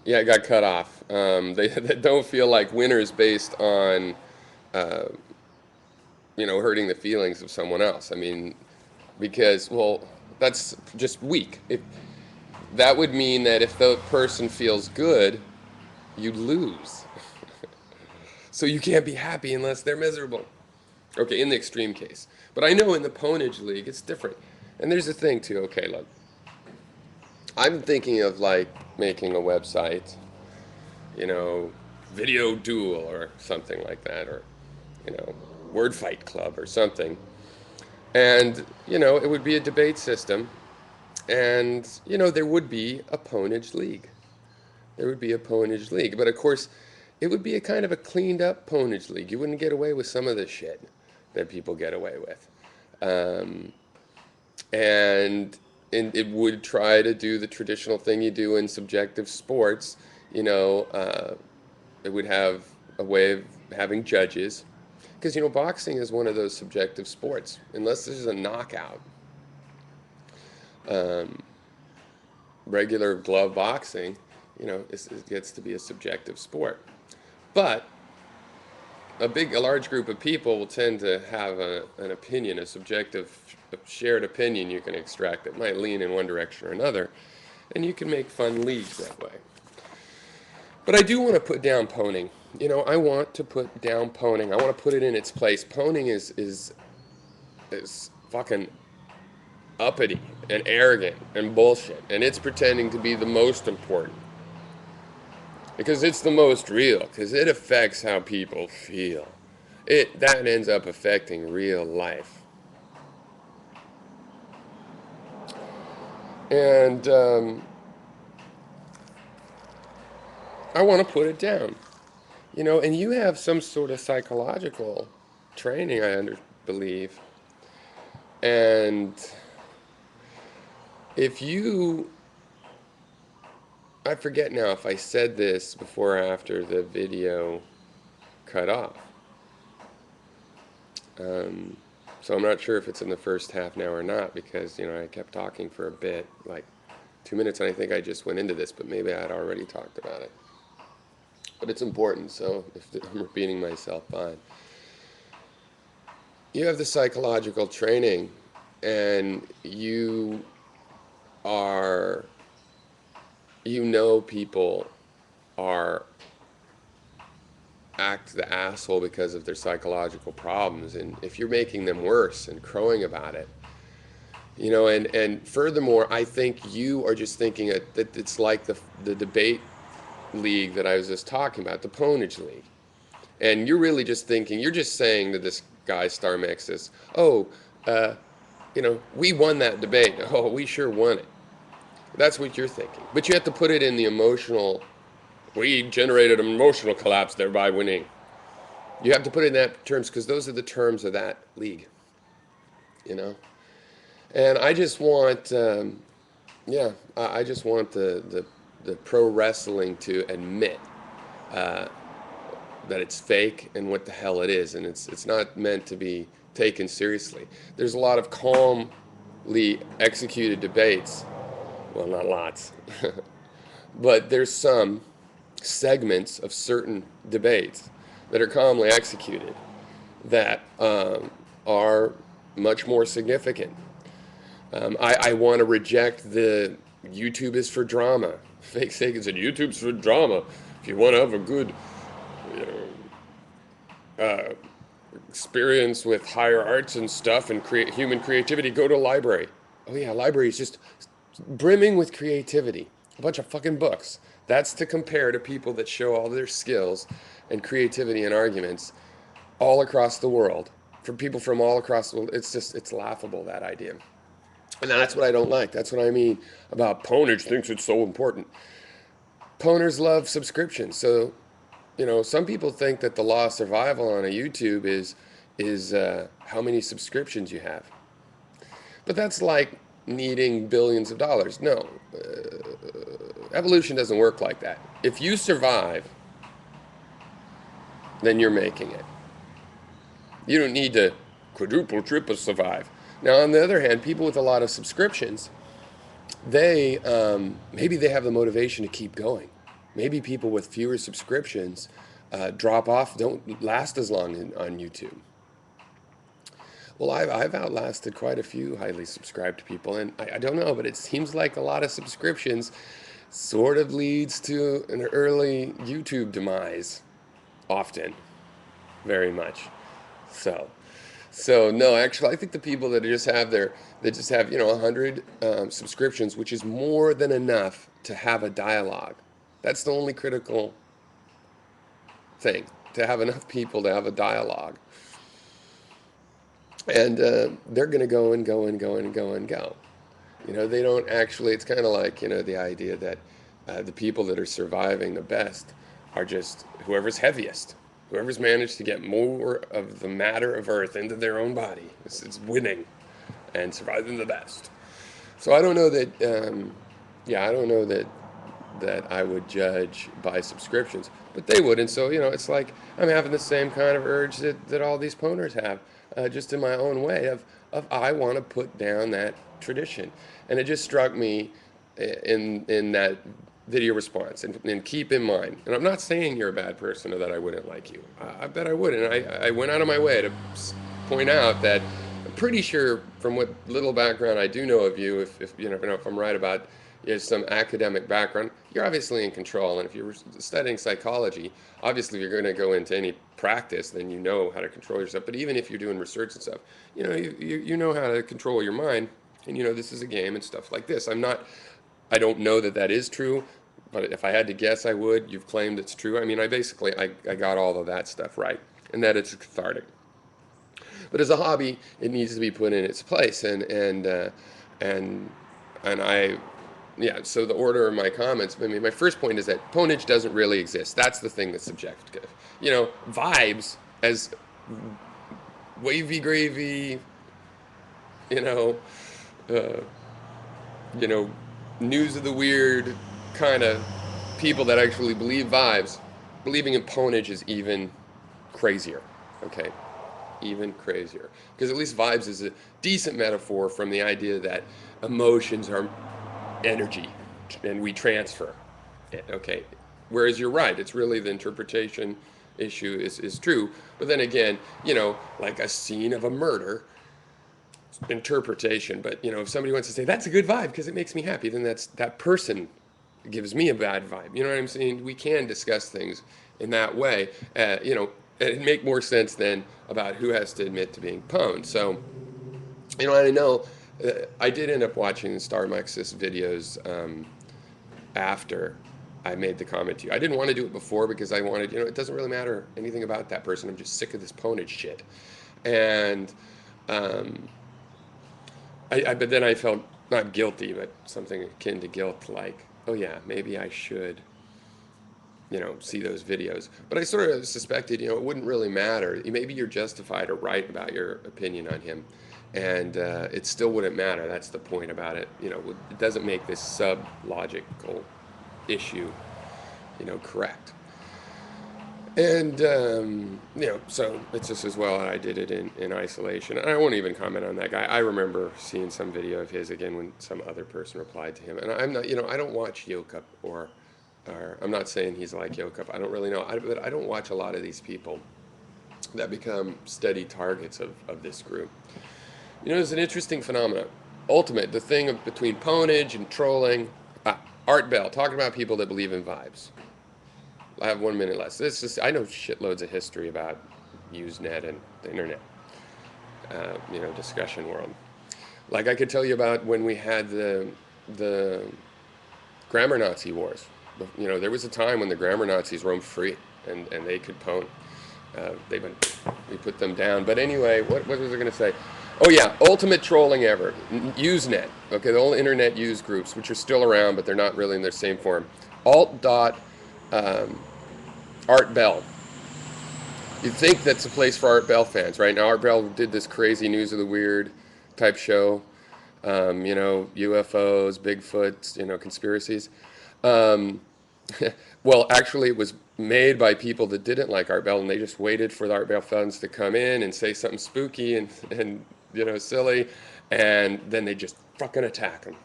Yeah, it got cut off. They don't feel like winners based on, uh, hurting the feelings of someone else. I mean, because, well, that's just weak. If that would mean that if the person feels good, you lose. So you can't be happy unless they're miserable. Okay, in the extreme case. But I know in the Ponage League, it's different. And there's a thing too. Okay, look, I'm thinking of like making a website, you know, Video Duel or something like that, or, you know, Word Fight Club or something. And, it would be a debate system. And, there would be a Ponage League. There would be a Ponage League. But of course, it would be a kind of a cleaned up Ponage League. You wouldn't get away with some of the shit that people get away with. Um, and it would try to do the traditional thing you do in subjective sports. It would have a way of having judges. Because, boxing is one of those subjective sports. Unless there's a knockout, um, regular glove boxing, it gets to be a subjective sport. But a large group of people will tend to have an opinion, a subjective, shared opinion you can extract that might lean in one direction or another, and you can make fun leagues that way. But I do want to put down pwning. I want to put down pwning. I want to put it in its place. Pwning is fucking uppity and arrogant and bullshit, and it's pretending to be the most important because it's the most real, because it affects how people feel. That ends up affecting real life. And I want to put it down. And you have some sort of psychological training, believe. And if you, I forget now if I said this before or after the video cut off. So I'm not sure if it's in the first half now or not, because, I kept talking for a bit, like 2 minutes, and I think I just went into this, but maybe I had already talked about it. But it's important, so if I'm repeating myself, fine. You have the psychological training, and people are act the asshole because of their psychological problems, and if you're making them worse and crowing about it, and furthermore, I think you are just thinking that it's like the debate league that I was just talking about, the Ponage League. And you're really just thinking, you're just saying to this guy, Star Mexis, oh, we won that debate. Oh, we sure won it. That's what you're thinking. But you have to put it in the emotional, we generated an emotional collapse there by winning. You have to put it in that terms, because those are the terms of that league. And I just want, I just want the pro wrestling to admit that it's fake and what the hell it is, and it's not meant to be taken seriously. There's a lot of calmly executed debates. Well, not lots, but there's some segments of certain debates that are calmly executed that are much more significant. I want to reject the YouTube is for drama. Fake sake said YouTube's for drama. If you want to have a good experience with higher arts and stuff and human creativity, go to a library. Oh yeah, library is just brimming with creativity. A bunch of fucking books. That's to compare to people that show all their skills and creativity and arguments all across the world. From people from all across the world. It's laughable, that idea. And that's what I don't like. That's what I mean about Ponage thinks it's so important. Poners love subscriptions. So, some people think that the law of survival on a YouTube is how many subscriptions you have. But that's like needing billions of dollars. No, evolution doesn't work like that. If you survive, then you're making it. You don't need to quadruple, triple survive. Now, on the other hand, people with a lot of subscriptions, they maybe they have the motivation to keep going. maybe people with fewer subscriptions drop off, don't last as long on YouTube. Well, I've outlasted quite a few highly subscribed people, and I don't know, but it seems like a lot of subscriptions sort of leads to an early YouTube demise, often, very much. So, so no, actually, I think the people that just have that just have 100 subscriptions, which is more than enough to have a dialogue. That's the only critical thing, to have enough people to have a dialogue. And they're going to go and go and go and go and go. They don't actually, it's kind of like, the idea that the people that are surviving the best are just whoever's heaviest, whoever's managed to get more of the matter of Earth into their own body. It's winning and surviving the best. So I don't know that, I don't know that I would judge by subscriptions, but they would. And so, it's like I'm having the same kind of urge that all these pwners have, just in my own way of I want to put down that tradition. And it just struck me in that video response. And keep in mind, and I'm not saying you're a bad person or that I wouldn't like you. I bet I would. And I went out of my way to point out that I'm pretty sure from what little background I do know of you, if I'm right about some academic background, you're obviously in control. And if you're studying psychology, obviously if you're going to go into any practice, then you know how to control yourself. But even if you're doing research and stuff, you know how to control your mind. And this is a game and stuff like this. I don't know that is true, but if I had to guess, I would. You've claimed it's true. I mean, I got all of that stuff right, and that it's cathartic. But as a hobby, it needs to be put in its place, and I, yeah. So the order of my comments. I mean, my first point is that pwnage doesn't really exist. That's the thing that's subjective. Vibes as wavy gravy. You know, uh, news of the weird kind of people that actually believe vibes. Believing in pwnage is even crazier. Okay, even crazier. Because at least vibes is a decent metaphor from the idea that emotions are energy and we transfer it. Okay, whereas you're right, it's really the interpretation issue is true. But then again, like a scene of a murder, interpretation. But if somebody wants to say that's a good vibe because it makes me happy, then that person gives me a bad vibe. You know what I'm saying? We can discuss things in that way. It'd make more sense than about who has to admit to being pwned. So, I know I did end up watching Starmux's videos after I made the comment to you. I didn't want to do it before because I wanted, it doesn't really matter anything about that person. I'm just sick of this pwnage shit. And but then I felt not guilty, but something akin to guilt, like, oh yeah, maybe I should, see those videos. But I sort of suspected, it wouldn't really matter. Maybe you're justified or right about your opinion on him, and it still wouldn't matter. That's the point about it. It doesn't make this sub-logical issue, correct. And, so it's just as well I did it in isolation. And I won't even comment on that guy. I remember seeing some video of his again when some other person replied to him. And I'm not, I don't watch Yokup or I'm not saying he's like Yokup. I don't really know. But I don't watch a lot of these people that become steady targets of this group. It's an interesting phenomenon. Ultimate, the thing between pwnage and trolling. Art Bell, talking about people that believe in vibes. I have 1 minute left. I know shitloads of history about Usenet and the internet, discussion world. Like I could tell you about when we had the grammar Nazi wars. There was a time when the grammar Nazis roamed free and they could pwn. We put them down. But anyway, what was I going to say? Oh yeah, ultimate trolling ever. Usenet. Okay, the old internet use groups, which are still around, but they're not really in their same form. Art Bell. You'd think that's a place for Art Bell fans, right? Now, Art Bell did this crazy News of the Weird type show, UFOs, Bigfoot, conspiracies. Well, actually, it was made by people that didn't like Art Bell, and they just waited for the Art Bell fans to come in and say something spooky and silly, and then they just fucking attack them.